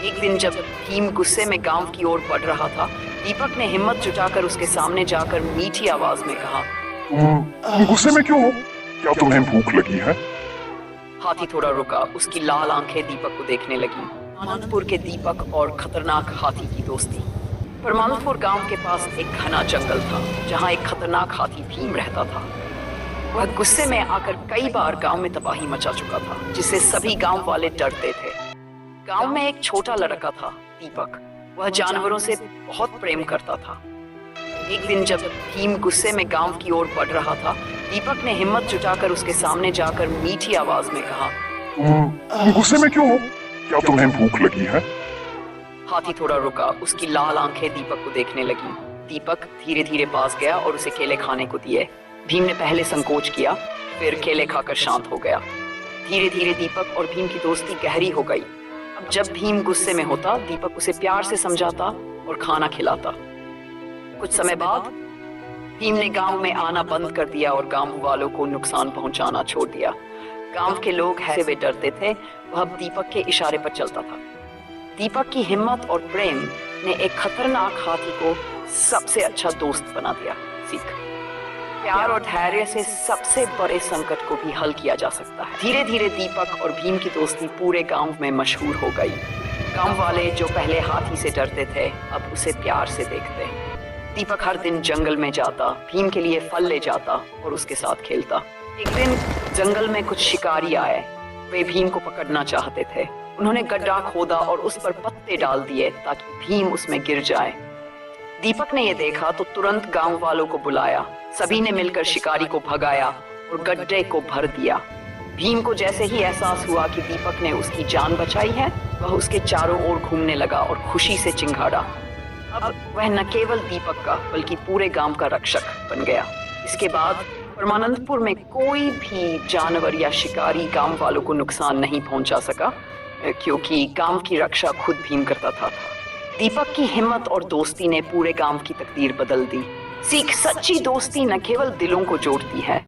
एक दिन जब भीम गुस्से में गांव की ओर बढ़ रहा था, दीपक ने हिम्मत जुटाकर उसके सामने जाकर मीठी आवाज में कहा, तुम गुस्से में क्यों हो? क्या तुम्हें भूख लगी है? हाथी थोड़ा रुका, उसकी लाल आंखें दीपक को देखने लगी। परमानंदपुर के दीपक और खतरनाक हाथी की दोस्ती। परमानंदपुर गांव के पास एक घना जंगल था, जहां एक खतरनाक हाथी भीम रहता था। वह गुस्से में आकर कई बार गांव में तबाही मचा चुका था, जिससे सभी गांव वाले डरते थे। गांव में एक छोटा लड़का था, दीपक। वह जानवरों से बहुत प्रेम करता था। एक दिन जब भीम गुस्से में गांव की ओर बढ़ रहा था, दीपक ने हिम्मत जुटाकर उसके सामने जाकर मीठी आवाज में कहा, तुम गुस्से में क्यों हो? क्या तुम्हें भूख लगी है? हाथी थोड़ा रुका, उसकी लाल आंखें दीपक को देखने लगी। दीपक धीरे धीरे पास गया और उसे केले खाने को दिए। भीम ने पहले संकोच किया, फिर केले खाकर शांत हो गया। धीरे धीरे दीपक और भीम की दोस्ती गहरी हो गई। अब जब भीम गुस्से में होता, दीपक उसे प्यार से समझाता और खाना खिलाता। कुछ समय बाद भीम ने गांव में आना बंद कर दिया और गांव वालों को नुकसान पहुंचाना छोड़ दिया। गांव के लोग हैं वे डरते थे, वह अब दीपक के इशारे पर चलता था। दीपक की हिम्मत और प्रेम ने एक खतरनाक हाथी को सबसे अच्छा दोस्त बना दिया। सीख, प्यार और धैर्य से सबसे बड़े संकट को भी हल किया जा सकता है। धीरे धीरे दीपक और भीम की दोस्ती पूरे गांव में मशहूर हो गई। गांव वाले जो पहले हाथी से डरते थे, अब उसे प्यार से देखते। दीपक हर दिन जंगल में जाता, भीम के लिए फल ले जाता और उसके साथ खेलता। एक दिन जंगल में कुछ शिकारी आए। वे भीम को पकड़ना चाहते थे। उन्होंने गड्ढा खोदा और उस पर पत्ते डाल दिए ताकि भीम उसमें गिर जाए। दीपक ने यह देखा तो तुरंत गांव वालों को बुलाया। सभी ने मिलकर शिकारी को भगाया और गड्ढे को भर दिया। भीम को जैसे ही एहसास हुआ कि दीपक ने उसकी जान बचाई है, वह उसके चारों ओर घूमने लगा और खुशी से चिंघाड़ा। अब वह न केवल दीपक का बल्कि पूरे गांव का रक्षक बन गया। इसके बाद परमानंदपुर में कोई भी जानवर या शिकारी गांव वालों को नुकसान नहीं पहुंचा सका, क्योंकि गांव की रक्षा खुद भीम करता था। दीपक की हिम्मत और दोस्ती ने पूरे गांव की तकदीर बदल दी। सीख, सच्ची दोस्ती न केवल दिलों को जोड़ती है